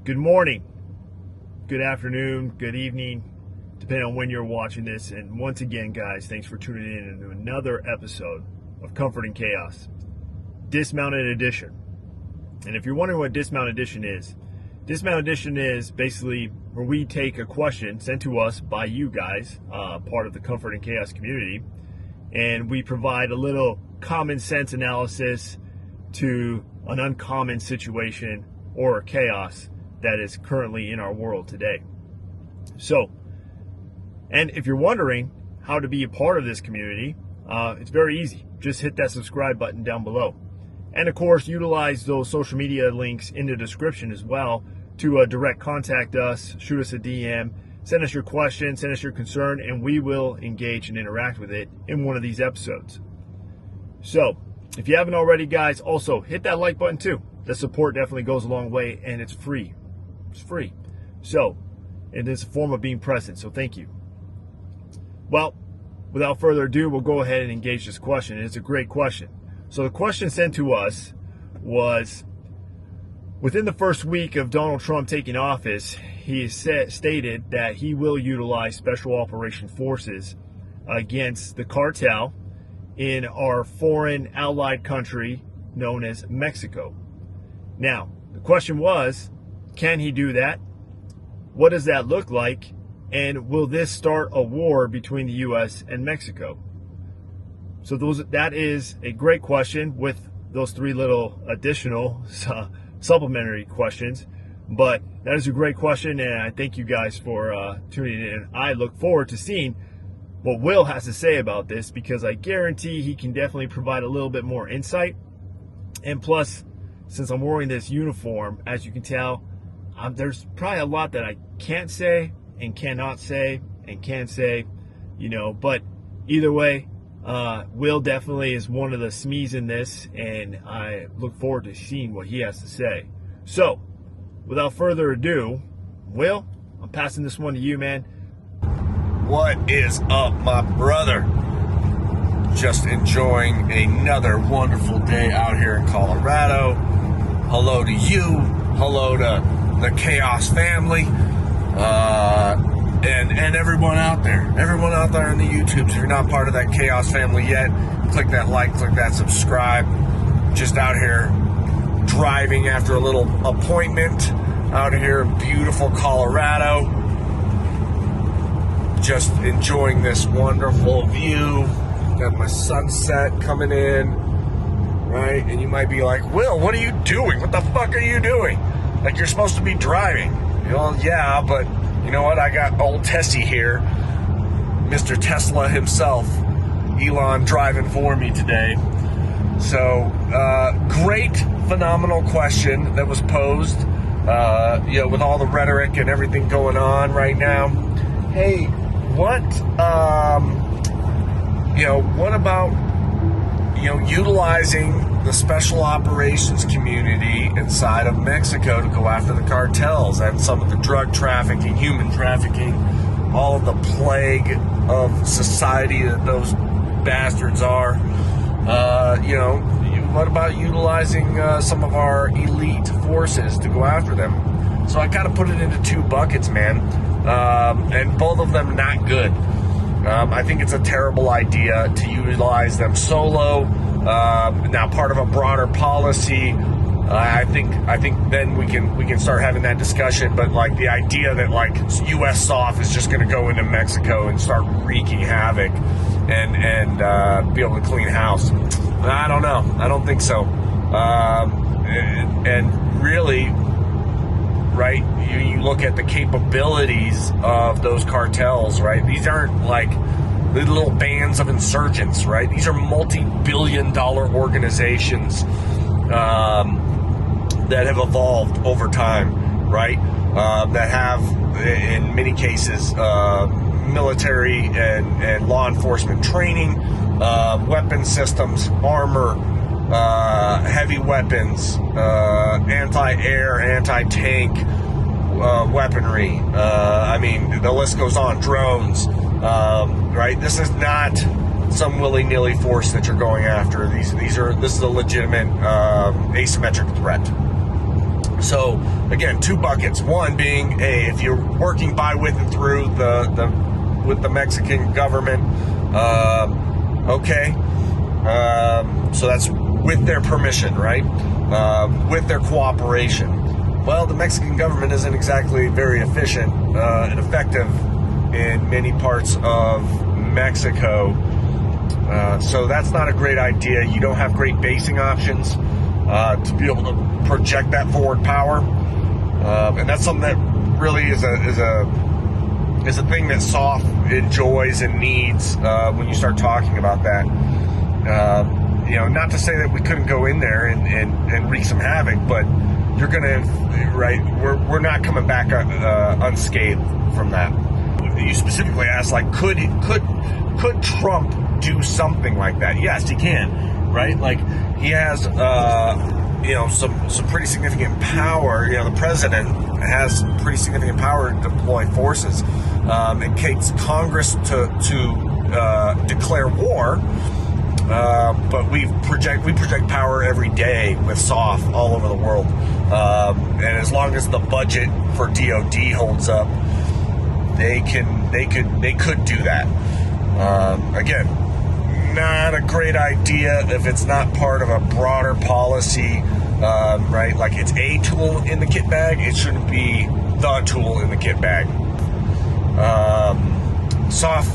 Good morning, good afternoon, good evening, depending on when you're watching this. And once again, guys, thanks for tuning in to another episode of Comfort in Chaos, Dismounted Edition. And if you're wondering what Dismounted Edition is basically where we take a question sent to us by you guys, part of the Comfort in Chaos community, and we provide a little common sense analysis to an uncommon situation or chaos that is currently in our world today. So, and if you're wondering how to be a part of this community, it's very easy. Just hit that subscribe button down below. And of course, utilize those social media links in the description as well to direct contact us, shoot us a DM, send us your question, send us your concern, and we will engage and interact with it in one of these episodes. So, if you haven't already, guys, also hit that like button too. The support definitely goes a long way, and it's free. It's free. So, it is a form of being present, so thank you. Well, without further ado, we'll go ahead and engage this question. It's a great question. So the question sent to us was, within the first week of Donald Trump taking office, he stated that he will utilize special operation forces against the cartel in our foreign allied country known as Mexico. Now, the question was, can he do that? What does that look like? And will this start a war between the U.S. and Mexico? So that is a great question with those three little additional supplementary questions. But that is a great question, and I thank you guys for tuning in. I look forward to seeing what Will has to say about this, because I guarantee he can definitely provide a little bit more insight. And plus, since I'm wearing this uniform, as you can tell, there's probably a lot that I can't say and cannot say and can say, but either way, Will definitely is one of the SMEs in this, and I look forward to seeing what he has to say. So, without further ado, Will, I'm passing this one to you, man. What is up, my brother? Just enjoying another wonderful day out here in Colorado. Hello to you. Hello to the Chaos family. And everyone out there. Everyone out there in the YouTube. If you're not part of that Chaos family yet, click that like, click that subscribe. Just out here driving after a little appointment out here in beautiful Colorado. Just enjoying this wonderful view. Got my sunset coming in, right? And you might be like, Will, what are you doing? What the fuck are you doing? Like, you're supposed to be driving. Yeah, but you know what? I got old Tessie here, Mr. Tesla himself, Elon, driving for me today. So, great, phenomenal question that was posed, with all the rhetoric and everything going on right now. Hey, what about, utilizing the special operations community inside of Mexico to go after the cartels and some of the drug trafficking, human trafficking, all of the plague of society that those bastards are. What about utilizing some of our elite forces to go after them? So I kind of put it into two buckets, man. And both of them not good. I think it's a terrible idea to utilize them solo. Now, part of a broader policy, I think then we can start having that discussion. But like the idea that like U.S. SOF is just going to go into Mexico and start wreaking havoc and be able to clean house, I don't know. I don't think so. And really, right? You look at the capabilities of those cartels, right? These aren't like the little bands of insurgents, right? These are multi-billion-dollar organizations that have evolved over time, right? That have, in many cases, military and law enforcement training, weapon systems, armor, heavy weapons, anti-air, anti-tank weaponry. The list goes on. Drones, right? This is not some willy-nilly force that you're going after. This is a legitimate asymmetric threat. So again, 2 buckets. One being, hey, if you're working by, with, and through with the Mexican government, okay. So that's with their permission, right? With their cooperation. Well, the Mexican government isn't exactly very efficient and effective in many parts of Mexico. So that's not a great idea. You don't have great basing options to be able to project that forward power. And that's something that really is a thing that SOF enjoys and needs when you start talking about that. Not to say that we couldn't go in there and wreak some havoc, but you're gonna, right? We're not coming back unscathed from that. You specifically asked, like, could Trump do something like that? Yes, he can, right? Like, he has some pretty significant power. The president has some pretty significant power to deploy forces. It takes Congress to declare war. But we project power every day with SOF all over the world, and as long as the budget for DoD holds up, they could do that. Again, not a great idea if it's not part of a broader policy, right? Like, it's a tool in the kit bag. It shouldn't be the tool in the kit bag. SOF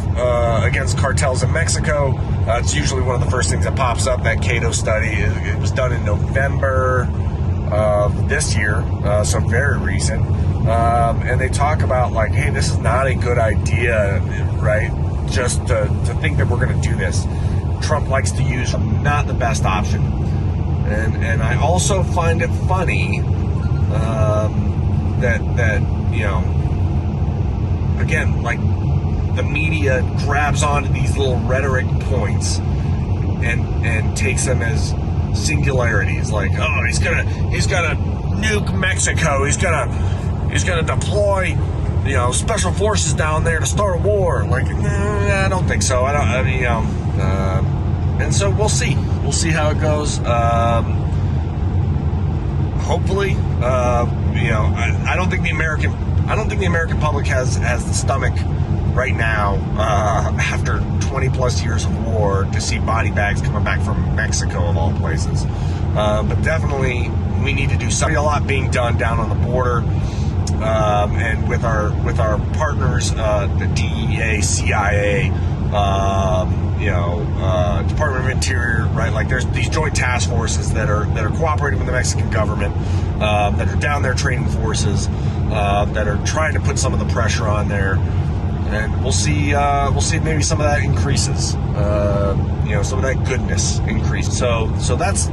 against cartels in Mexico. It's usually one of the first things that pops up. That Cato study, it was done in November of this year, so very recent. And they talk about, like, hey, this is not a good idea, right? Just to think that we're going to do this. Trump likes to use not the best option. And I also find it funny that again, like, the media grabs onto these little rhetoric points and takes them as singularities. Like, oh, he's gonna nuke Mexico. He's gonna deploy, special forces down there to start a war. Like, I don't think so. And so we'll see. We'll see how it goes. Hopefully, I don't think the American public has the stomach right now, after 20 plus years of war, to see body bags coming back from Mexico, of all places. But definitely, we need to do something. A lot being done down on the border, and with our partners, the DEA, CIA, Department of Interior, right? Like, there's these joint task forces that are cooperating with the Mexican government, that are down there training forces, that are trying to put some of the pressure on there. And we'll see maybe some of that increases, some of that goodness increase. So that's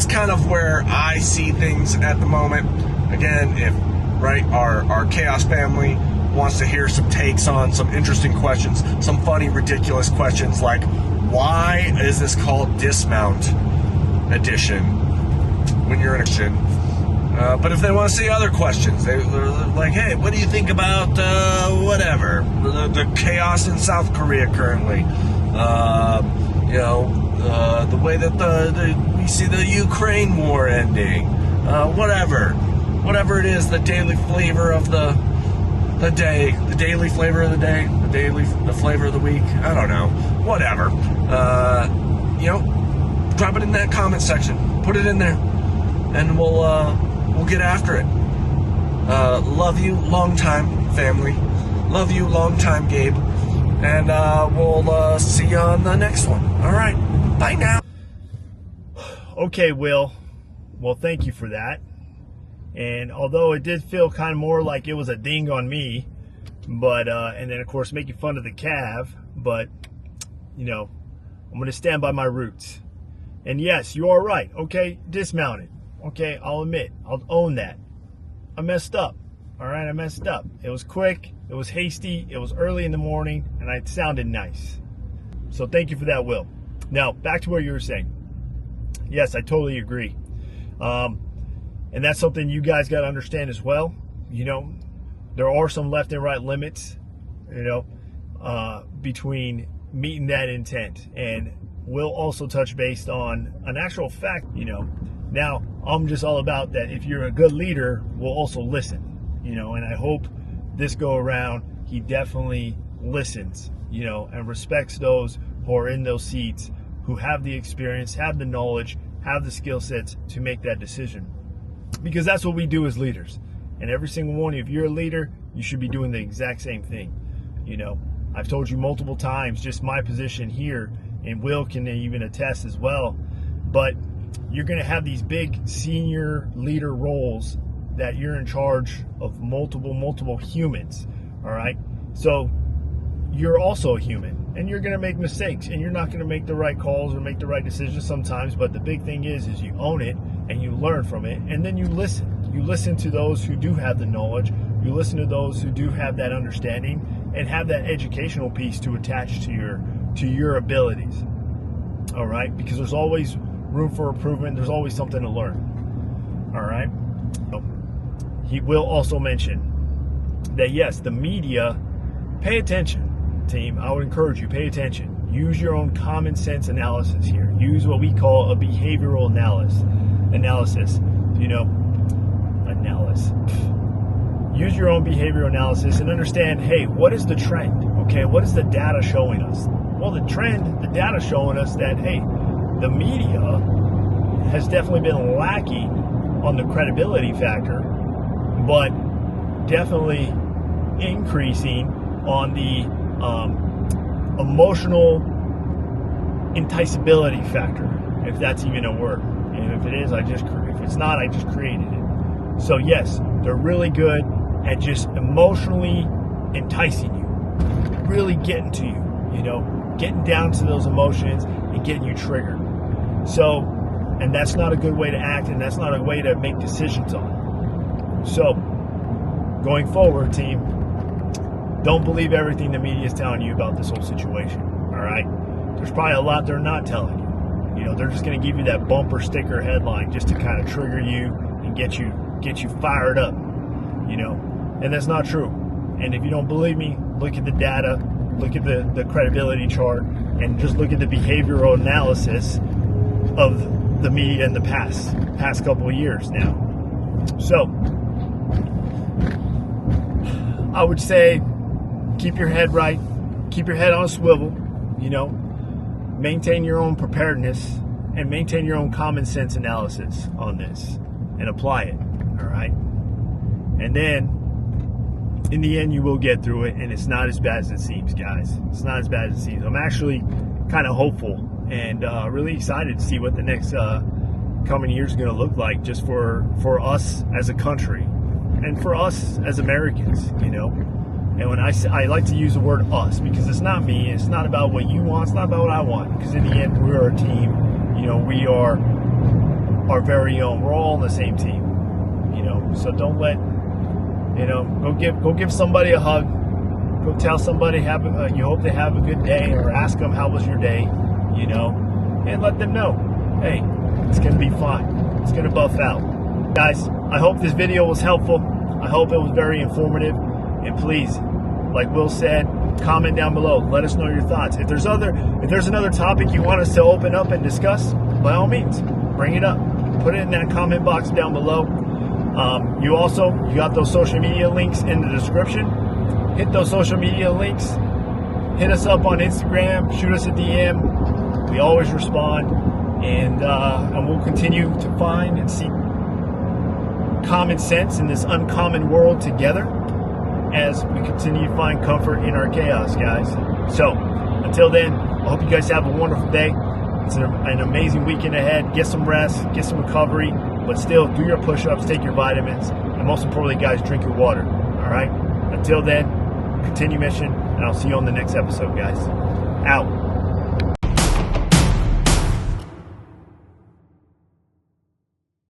kind of where I see things at the moment. Again, if, right, our Chaos family wants to hear some takes on some interesting questions, some funny, ridiculous questions, like, why is this called Dismount Edition when you're in action? But if they want to see other questions, they're like, hey, what do you think about whatever, the chaos in South Korea currently? The way that we see the Ukraine war ending, whatever it is, the daily flavor of the day, the daily flavor of the day, the flavor of the week. I don't know, whatever. Drop it in that comment section. Put it in there, and we'll get after it. Love you, long time family. Love you, long time Gabe. And we'll see you on the next one. All right. Bye now. Okay, Will. Well, thank you for that. And although it did feel kind of more like it was a ding on me, but and then of course making fun of the Cav, but I'm going to stand by my roots. And yes, you are right. Okay, dismounted. Okay, I'll admit, I'll own that. I messed up. All right, I messed up. It was quick, it was hasty, it was early in the morning, and it sounded nice. So thank you for that, Will. Now, back to what you were saying. Yes, I totally agree. And that's something you guys got to understand as well. There are some left and right limits, between meeting that intent. And we'll also touch based on an actual fact, Now, I'm just all about that. If you're a good leader, we'll also listen, and I hope this go around, he definitely listens, and respects those who are in those seats, who have the experience, have the knowledge, have the skill sets to make that decision. Because that's what we do as leaders. And every single one, if you're a leader, you should be doing the exact same thing. I've told you multiple times, just my position here, and Will can even attest as well, but you're going to have these big senior leader roles that you're in charge of multiple humans, all right? So you're also a human, and you're going to make mistakes, and you're not going to make the right calls or make the right decisions sometimes, but the big thing is you own it, and you learn from it, and then you listen. You listen to those who do have the knowledge, you listen to those who do have that understanding, and have that educational piece to attach to your abilities, all right? Because there's always room for improvement, there's always something to learn, all right? He will also mention that, yes, the media, pay attention, team. I would encourage you, pay attention. Use your own common sense analysis here. Use what we call a behavioral analysis. Use your own behavioral analysis and understand, hey, what is the trend? Okay, what is the data showing us? Well, the data showing us that, hey, the media has definitely been lacking on the credibility factor, but definitely increasing on the emotional enticability factor, if that's even a word. And if it is, if it's not, I just created it. So yes, they're really good at just emotionally enticing you, really getting to you, getting down to those emotions and getting you triggered. So, and that's not a good way to act, and that's not a way to make decisions on. So, going forward, team, don't believe everything the media is telling you about this whole situation, all right? There's probably a lot they're not telling you. They're just going to give you that bumper sticker headline just to kind of trigger you and get you fired up, and that's not true. And if you don't believe me, look at the data, look at the credibility chart, and just look at the behavioral analysis of the media in the past couple of years now. So I would say keep your head right, keep your head on a swivel, maintain your own preparedness and maintain your own common sense analysis on this and apply it, all right? And then in the end, you will get through it, and it's not as bad as it seems, guys. It's not as bad as it seems. I'm actually kind of hopeful and really excited to see what the next coming year is going to look like, just for us as a country and for us as Americans, And when I like to use the word us, because it's not me, it's not about what you want, it's not about what I want, because in the end, we're a team. We are our very own. We're all on the same team, So don't let, go give somebody a hug. Go tell somebody you hope they have a good day, or ask them how was your day, and let them know, hey, it's going to be fine. It's going to buff out. Guys, I hope this video was helpful. I hope it was very informative. And please, like Will said, comment down below. Let us know your thoughts. If there's another topic you want us to open up and discuss, by all means, bring it up. Put it in that comment box down below. You got those social media links in the description. Hit those social media links. Hit us up on Instagram. Shoot us a DM. We always respond. And we'll continue to find and seek common sense in this uncommon world together, as we continue to find comfort in our chaos, guys. So, until then, I hope you guys have a wonderful day. It's an amazing weekend ahead. Get some rest, get some recovery, but still do your push-ups, take your vitamins, and most importantly, guys, drink your water, all right? Until then, continue mission, and I'll see you on the next episode, guys. Out.